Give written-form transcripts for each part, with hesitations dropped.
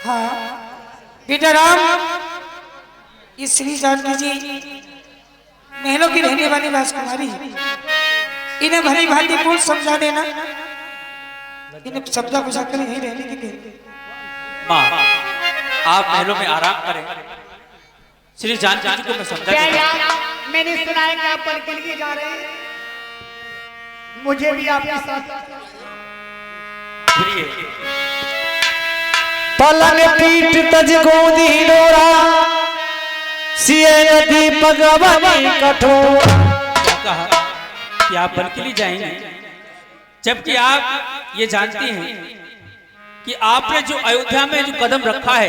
हाँ बेटा राम, ये श्री जानकी जी महलों की रहने वाली राजकुमारी, इन्हें भली भांति पूर्ण समझा देना, इन्हें शब्दा बुझा कर यहीं रहने की कहते। माँ, आप महलों में आराम करें। श्री जानकी जी को मैं समझा दूंगा। मैंने सुना है कि आप पलकन के जा रहे हैं, मुझे भी आपके साथ पलंग पीठ तज गोदी डोरा सिए नदी पगवनी कठोरा। कहा कि आप बन के लिए जाएंगे, जबकि आप ये जानते हैं कि आपने जो अयोध्या में जो कदम रखा है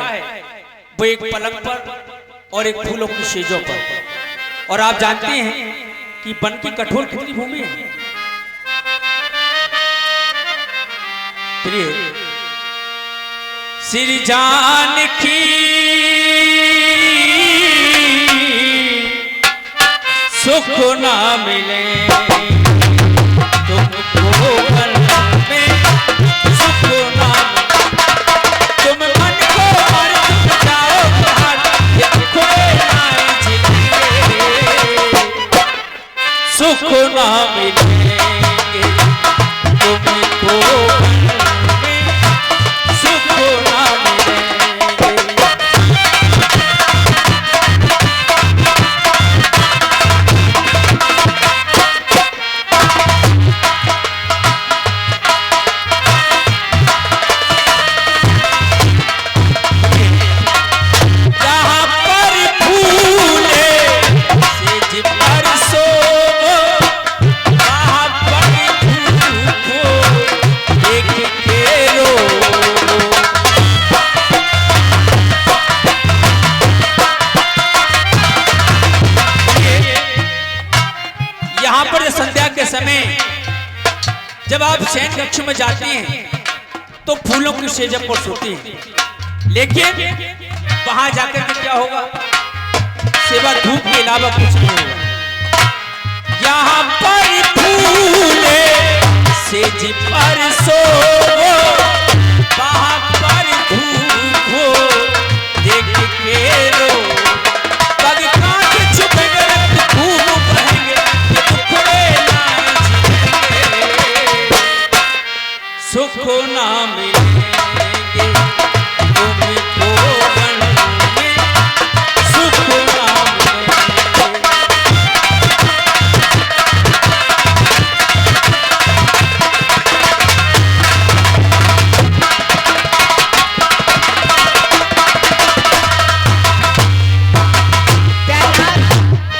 वो एक पलंग पर और एक फूलों की सेजों पर, और आप जानते हैं कि बन की कठोर कितनी भूमि है। प्रिय श्री जानकी सुख ना मिले तुमको मन में, सुख ना तुम मन को मर जाओ बाहर, ये खोए ना जिले, सुख ना मिलेंगे तुमको मन में, सुख ना मिलेंगे। संध्या के समय जब आप शयन कक्ष में जाती हैं तो फूलों की सेज पर सोती हैं, लेकिन वहां जाकर के क्या होगा, सेवा धूप के अलावा कुछ नहीं होगा। यहाँ पर फूले सेज पर सोवो, वहां पर धूप हो देख के रो, पग कांटे छुप गए खूब बहेंगे, सुख ना मिलेंगे तुमको मन में, सुख ना मिलेंगे।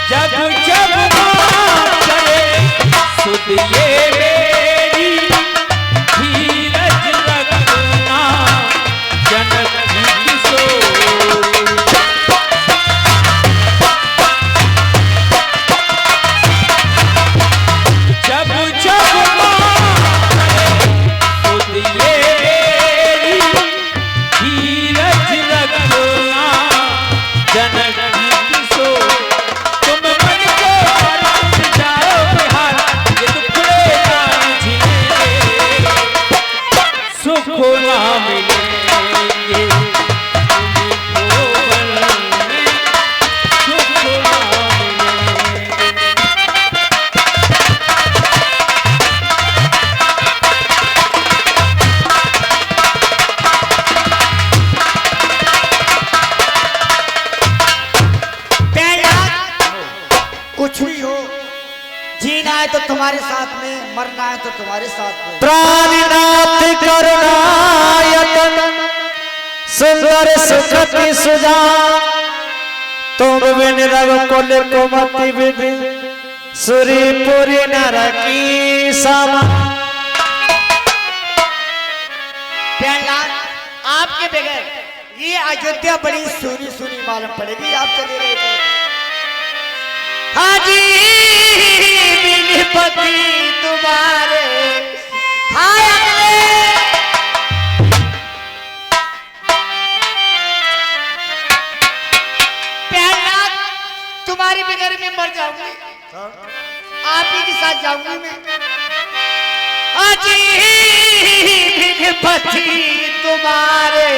जब जब मां करे सुध ये मेरी, धीरज रखना जनक की सोई। जब जब सुध ये मेरी, धीरज रखना जनक की सोई। तुम मन को रख जाओ बिहार, ये दुखड़े जाए झीले, सुख ना मिलेंगे तुमको मन में, सुख ना मिलेंगे। कुछ भी हो, जीना है तो तुम्हारे साथ में, मरना है तो तुम्हारे साथ में। प्राणनाथ करुणायतन सुंदर सुखति सुजा, तुम बिन रघुकुल कुमति विधि सुरीपुरी नरकी समा। आपके बगैर ये अयोध्या बड़ी सुनी सुनी मालूम पड़ेगी। आप चले रहे थे हाजी पति तुम्हारे, हाय तुम्हारे बगैर में मर जाऊंगी, आप ही के साथ जाऊंगी मैं। हाजी पति तुम्हारे,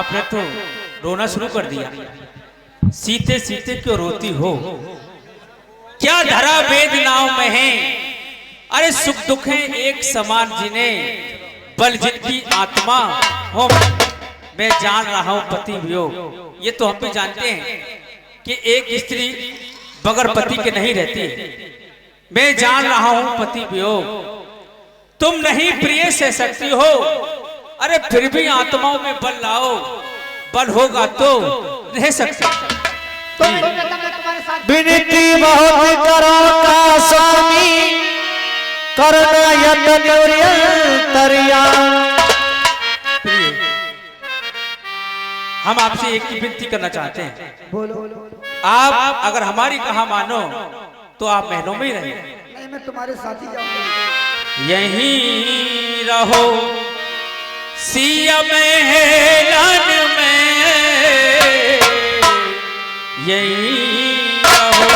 आपने तो रोना शुरू कर दिया। सीते सीते क्यों रोती हो, क्या धरा वेदनाओं में है। अरे सुख दुख है एक समान जिन्हें, बल जिनकी आत्मा हो। मैं जान रहा हूं पति वियोग, ये तो हम भी जानते हैं कि एक स्त्री बगैर पति के नहीं रहती। मैं जान रहा हूं पति वियोग, तुम नहीं प्रिय सह सकती हो। अरे फिर भी आत्माओं में बल लाओ, बल होगा तो रह सकते। तो मैं तुम्हारे साथ विनती बहुत करो का स्वामी, करना यत्न निरंतरिया। हम आपसे एक ही विनती करना चाहते हैं, बोलो। आप अगर हमारी कहा मानो तो आप महलों में ही रहे। नहीं, मैं तुम्हारे साथ ही जाऊंगा। यहीं रहो सिया महलन में, यहीं रहो।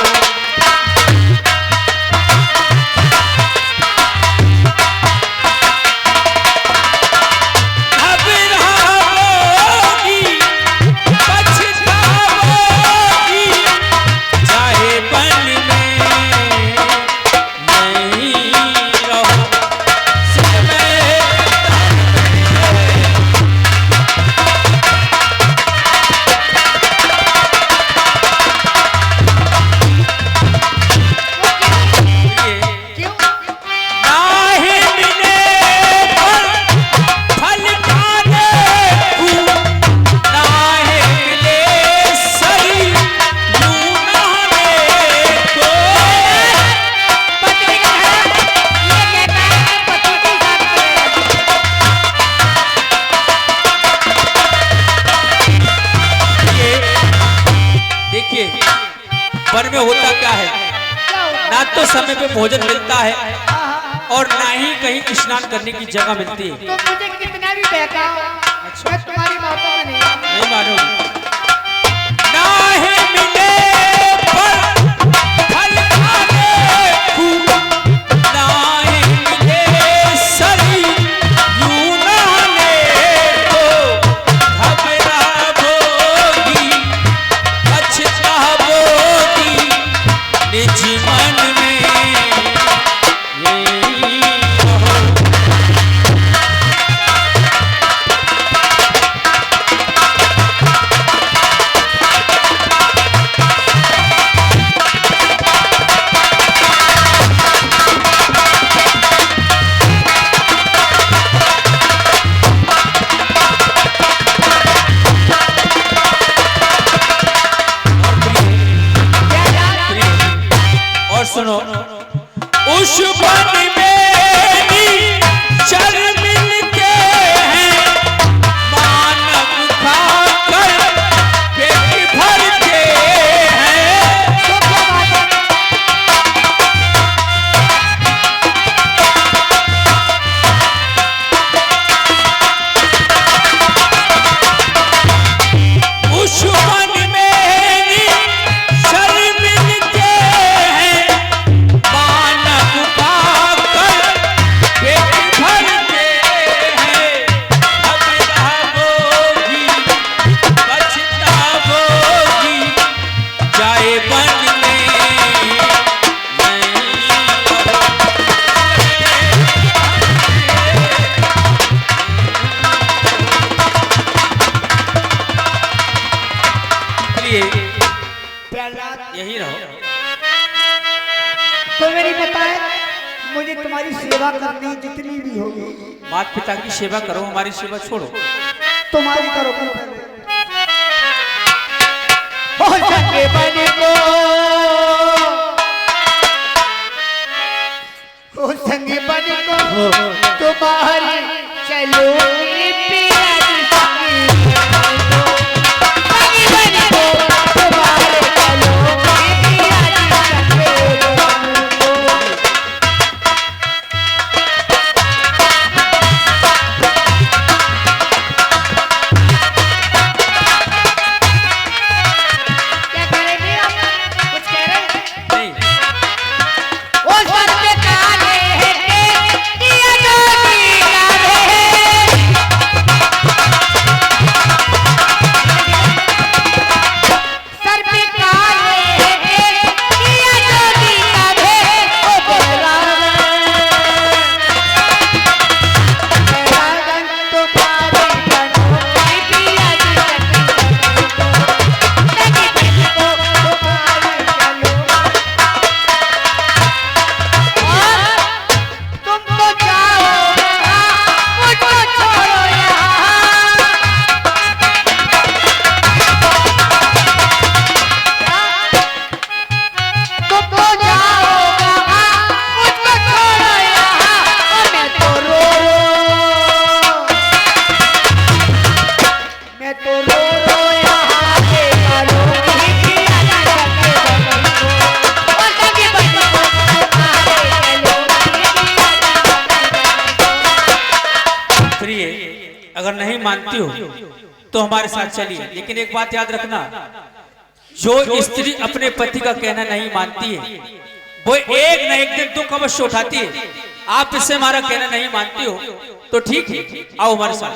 वन में होता क्या है, ना तो समय पे भोजन मिलता है और ना ही कहीं स्नान करने की जगह मिलती है। तो मुझे कितना भी बहका, मैं तुम्हारी बातों में नहीं मानोगी। ना ही मिले फल खाने खूब, ना ही मिले सरी यूं नहाने को। घबराओगी पछताओगी निज मन में, यही रहो। और सुनो, उस वन में चल मिलके हैं मानव खाकर पेट भर के हैं। उस वन में चल मिलके हैं मानव खाकर पेट भर के हैं। घबराओगी पछताओगी जाए वन में, नहीं इसलिए यही रहो। तो मेरी बताए, मुझे तुम्हारी सेवा करनी जितनी भी होगी। माता पिता की सेवा करो, हमारी सेवा छोड़ो। तुम्हारी करो पहले। हो सके बने को, हो संगे बने को तुम्हारी चलो प्यारी संगी बने को तुम्हारे चलो प्यारी संगी। क्या करेंगे आप? कुछ कह रहे हैं? नहीं, ओ सत्य काले है दिया जो दिया रे प्रिय, अगर नहीं मानती हो तो हमारे साथ चलिए, लेकिन एक बात याद रखना, जो स्त्री अपने पति का कहना नहीं मानती है वो एक न एक दिन दुख अवश्य उठाती है। आप इससे हमारा कहना नहीं मानती हो तो ठीक है, आओ हमारे साथ।